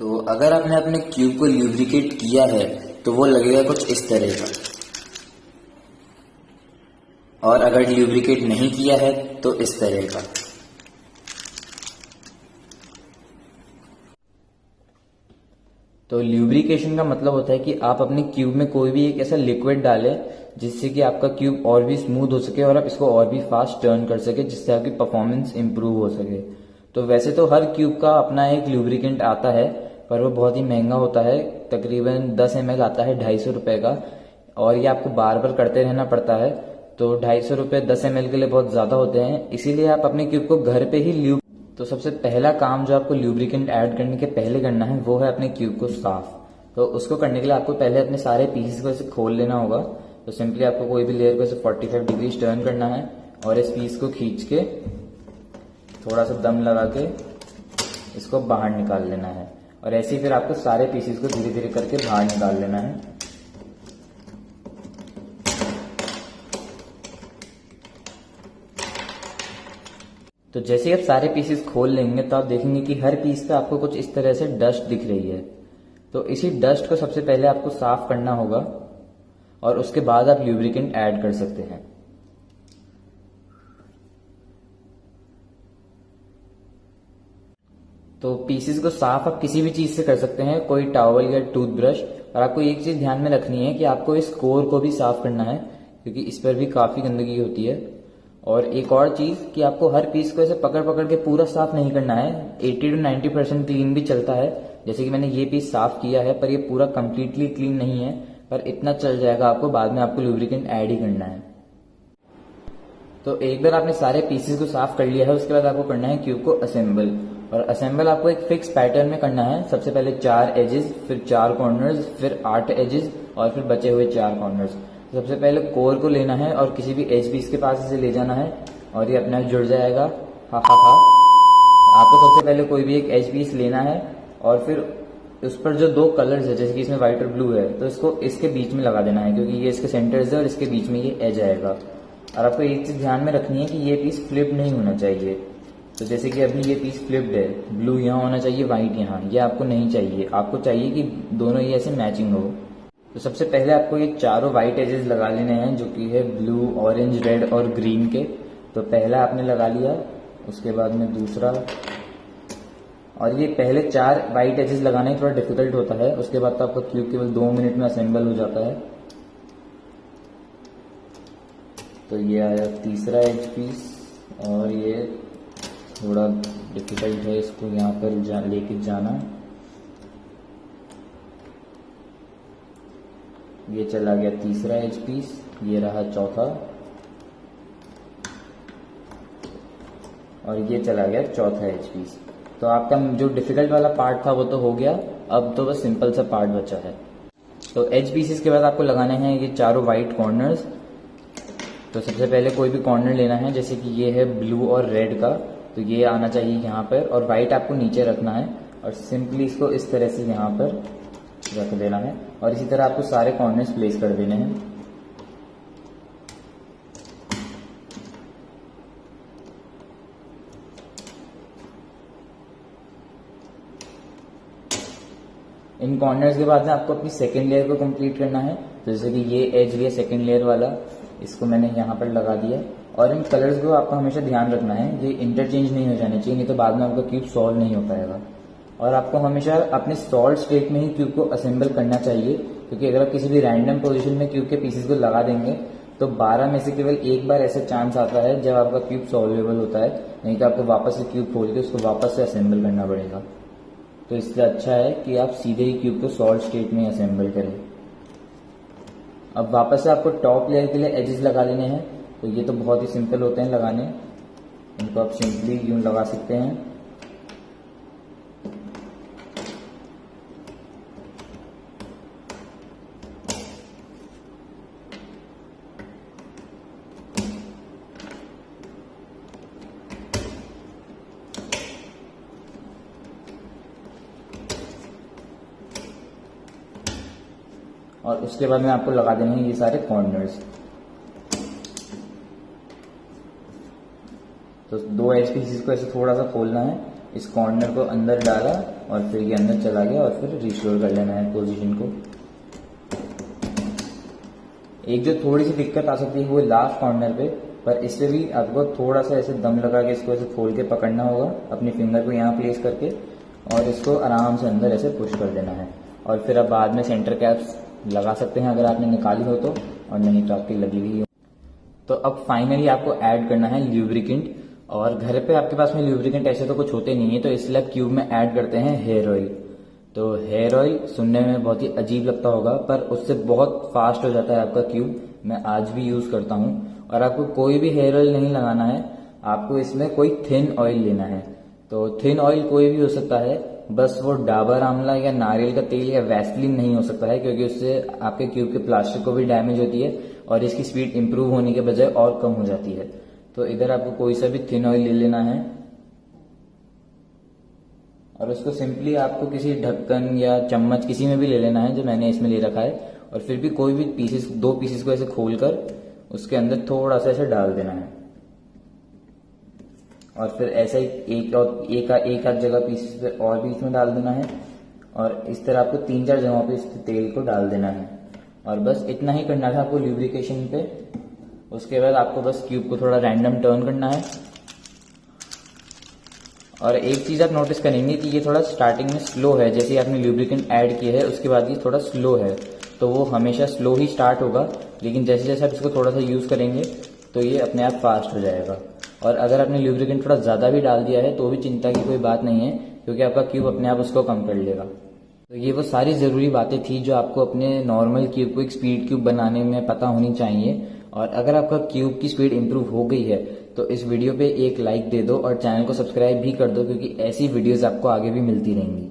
तो अगर आपने अपने क्यूब को ल्यूब्रिकेट किया है तो वो लगेगा कुछ इस तरह का, और अगर ल्यूब्रिकेट नहीं किया है तो इस तरह का। तो ल्यूब्रिकेशन का मतलब होता है कि आप अपने क्यूब में कोई भी एक ऐसा लिक्विड डालें जिससे कि आपका क्यूब और भी स्मूथ हो सके और आप इसको और भी फास्ट टर्न कर सके, जिससे आपकी परफॉर्मेंस इंप्रूव हो सके। तो वैसे तो हर क्यूब का अपना एक ल्यूब्रिकेंट आता है, पर वो बहुत ही महंगा होता है। तकरीबन 10 ml आता है 250 रुपए का, और ये आपको बार बार करते रहना पड़ता है। तो 250 रुपये 10 ml के लिए बहुत ज़्यादा होते हैं, इसीलिए आप अपने क्यूब को घर पे ही तो सबसे पहला काम जो आपको ल्यूब्रिकेंट ऐड करने के पहले करना है वो है अपने क्यूब को साफ। तो उसको करने के लिए आपको पहले अपने सारे पीसेस को ऐसे खोल लेना होगा। तो सिंपली आपको कोई भी लेयर को ऐसे 45 डिग्री टर्न करना है और इस पीस को खींच के थोड़ा सा दम लगा के इसको बाहर निकाल लेना है, और ऐसे ही फिर आपको सारे पीसेस को धीरे धीरे करके बाहर निकाल लेना है। तो जैसे ही आप सारे पीसेस खोल लेंगे तो आप देखेंगे कि हर पीस पे आपको कुछ इस तरह से डस्ट दिख रही है। तो इसी डस्ट को सबसे पहले आपको साफ करना होगा और उसके बाद आप ल्यूब्रिकेंट ऐड कर सकते हैं। तो पीसेस को साफ आप किसी भी चीज से कर सकते हैं, कोई टॉवल या टूथब्रश। और आपको एक चीज ध्यान में रखनी है कि आपको इस कोर को भी साफ करना है, क्योंकि इस पर भी काफी गंदगी होती है। और एक और चीज कि आपको हर पीस को ऐसे पकड़ पकड़ के पूरा साफ नहीं करना है, 80 to 90% क्लीन भी चलता है। जैसे कि मैंने ये पीस साफ किया है, पर ये पूरा कंप्लीटली क्लीन नहीं है, पर इतना चल जाएगा आपको, बाद में आपको लुब्रिकेंट ऐड ही करना है। तो एक बार आपने सारे पीसेस को साफ कर लिया है, उसके बाद आपको करना है क्यूब को असेंबल। और असेंबल आपको एक फिक्स पैटर्न में करना है। सबसे पहले 4 एजेस, फिर 4 कॉर्नर्स, फिर 8 एजेस, और फिर बचे हुए 4 कॉर्नर्स। सबसे पहले कोर को लेना है और किसी भी एज पीस के पास इसे ले जाना है और ये अपने आप जुड़ जाएगा। हा हा हा। आपको सबसे पहले कोई भी एक एज पीस लेना है और फिर उस पर जो 2 कलर्स है, जैसे कि इसमें व्हाइट और ब्लू है, तो इसको इसके बीच में लगा देना है, क्योंकि ये इसके सेंटर्स है और इसके बीच में ये एज आएगा। और आपको एक चीज ध्यान में रखनी है कि ये पीस फ्लिप नहीं होना चाहिए। तो जैसे कि अभी ये पीस फ्लिप्ड है, ब्लू यहाँ होना चाहिए, व्हाइट यहाँ, ये आपको नहीं चाहिए। आपको चाहिए कि दोनों ये ऐसे मैचिंग हो। तो सबसे पहले आपको ये चारों व्हाइट एजेस लगा लेने हैं, जो कि है ब्लू, ऑरेंज, रेड और ग्रीन के। तो पहला आपने लगा लिया, उसके बाद में दूसरा, और ये पहले 4 व्हाइट एजेस लगाने थोड़ा डिफिकल्ट होता है। उसके बाद तो आपका क्यूब केवल 2 मिनट में असेंबल हो जाता है। तो ये आया तीसरा एज पीस, और ये थोड़ा डिफिकल्ट है, इसको यहाँ पर लेके जाना। ये चला गया तीसरा एज पीस, ये रहा चौथा, और ये चला गया चौथा एज पीस। तो आपका जो डिफिकल्ट वाला पार्ट था वो तो हो गया, अब तो बस सिंपल सा पार्ट बचा है। तो एज पीसेस के बाद आपको लगाने हैं ये चारों व्हाइट कॉर्नर्स। तो सबसे पहले कोई भी कॉर्नर लेना है, जैसे कि ये है ब्लू और रेड का, तो ये आना चाहिए यहाँ पर, और व्हाइट आपको नीचे रखना है और सिंपली इसको इस तरह से यहाँ पर रख देना है। और इसी तरह आपको सारे कॉर्नर्स प्लेस कर देने हैं। इन कॉर्नर्स के बाद में आपको अपनी सेकेंड लेयर को कंप्लीट करना है। तो जैसे कि ये एज लिया सेकेंड लेयर वाला, इसको मैंने यहाँ पर लगा दिया। और इन कलर्स को आपको हमेशा ध्यान रखना है, ये इंटरचेंज नहीं हो जाने चाहिए, नहीं तो बाद में आपका क्यूब सॉल्व नहीं हो पाएगा। और आपको हमेशा अपने सॉल्व स्टेट में ही क्यूब को असेंबल करना चाहिए, क्योंकि अगर आप किसी भी रैंडम पोजीशन में क्यूब के पीसेस को लगा देंगे तो 12 में से केवल एक बार ऐसा चांस आता है जब आपका क्यूब सॉल्वेबल होता है, नहीं तो आपको वापस से क्यूब खोल के उसको वापस से असेंबल करना पड़ेगा। तो इससे अच्छा है कि आप सीधे ही क्यूब को सॉल्व स्टेट में असेंबल करें। अब वापस से आपको टॉप लेयर के लिए एजेस लगा लेने हैं। तो ये तो बहुत ही सिंपल होते हैं लगाने, इनको आप सिंपली यूं लगा सकते हैं। और उसके बाद में आपको लगा देने हैं ये सारे कॉर्नर्स। तो 2 एज पीसेस को ऐसे थोड़ा सा खोलना है, इस कॉर्नर को अंदर डाला और फिर ये अंदर चला गया और फिर रिस्टोर कर लेना है पोजीशन को। एक जो थोड़ी सी दिक्कत आ सकती है वो लास्ट कॉर्नर पे, पर इससे भी आपको थोड़ा सा ऐसे दम लगा के इसको ऐसे खोल के पकड़ना होगा, अपनी फिंगर को यहाँ प्लेस करके, और इसको आराम से अंदर ऐसे पुश कर देना है। और फिर आप बाद में सेंटर कैप्स लगा सकते हैं अगर आपने निकाली हो तो, और नहीं तो आपकी लगी हुई हो। तो अब फाइनली आपको ऐड करना है ल्यूब्रिकेंट, और घर पे आपके पास में ल्यूब्रिकेंट ऐसे तो कुछ होते नहीं है, तो इसलिए आप क्यूब में ऐड करते हैं हेयर ऑयल। तो हेयर ऑयल सुनने में बहुत ही अजीब लगता होगा, पर उससे बहुत फास्ट हो जाता है आपका क्यूब। मैं आज भी यूज करता हूँ। और आपको कोई भी हेयर ऑयल नहीं लगाना है, आपको इसमें कोई थिन ऑयल लेना है। तो थिन ऑयल कोई भी हो सकता है, बस वो डाबर आंवला या नारियल का तेल या वैसलीन नहीं हो सकता है, क्योंकि उससे आपके क्यूब के प्लास्टिक को भी डैमेज होती है और इसकी स्पीड इंप्रूव होने के बजाय और कम हो जाती है। तो इधर आपको कोई सा भी थिन ऑयल ले लेना है और उसको सिंपली आपको किसी ढक्कन या चम्मच किसी में भी ले लेना है, जो मैंने इसमें ले रखा है। और फिर भी कोई भी पीसेस, 2 पीसेस को ऐसे खोलकर उसके अंदर थोड़ा सा ऐसे डाल देना है, और फिर ऐसा ही एक आध जगह पीसेस पे और भी इसमें डाल देना है, और इस तरह आपको 3-4 जगहों पे इस तेल को डाल देना है। और बस इतना ही करना था आपको ल्यूब्रिकेशन पे। उसके बाद आपको बस क्यूब को थोड़ा रैंडम टर्न करना है। और एक चीज आप नोटिस करेंगे कि ये थोड़ा स्टार्टिंग में स्लो है, जैसे ही आपने ल्यूब्रिकेंट ऐड किया है उसके बाद ये थोड़ा स्लो है, तो वो हमेशा स्लो ही स्टार्ट होगा, लेकिन जैसे जैसे आप इसको थोड़ा सा यूज करेंगे तो ये अपने आप फास्ट हो जाएगा। और अगर आपने ल्यूब्रिकेंट थोड़ा ज्यादा भी डाल दिया है तो भी चिंता की कोई बात नहीं है, क्योंकि आपका क्यूब अपने आप उसको कम कर लेगा। तो ये वो सारी जरूरी बातें थी जो आपको अपने नॉर्मल क्यूब को एक स्पीड क्यूब बनाने में पता होनी चाहिए। और अगर आपका क्यूब की स्पीड इंप्रूव हो गई है तो इस वीडियो पे एक लाइक दे दो और चैनल को सब्सक्राइब भी कर दो, क्योंकि ऐसी वीडियोस आपको आगे भी मिलती रहेंगी।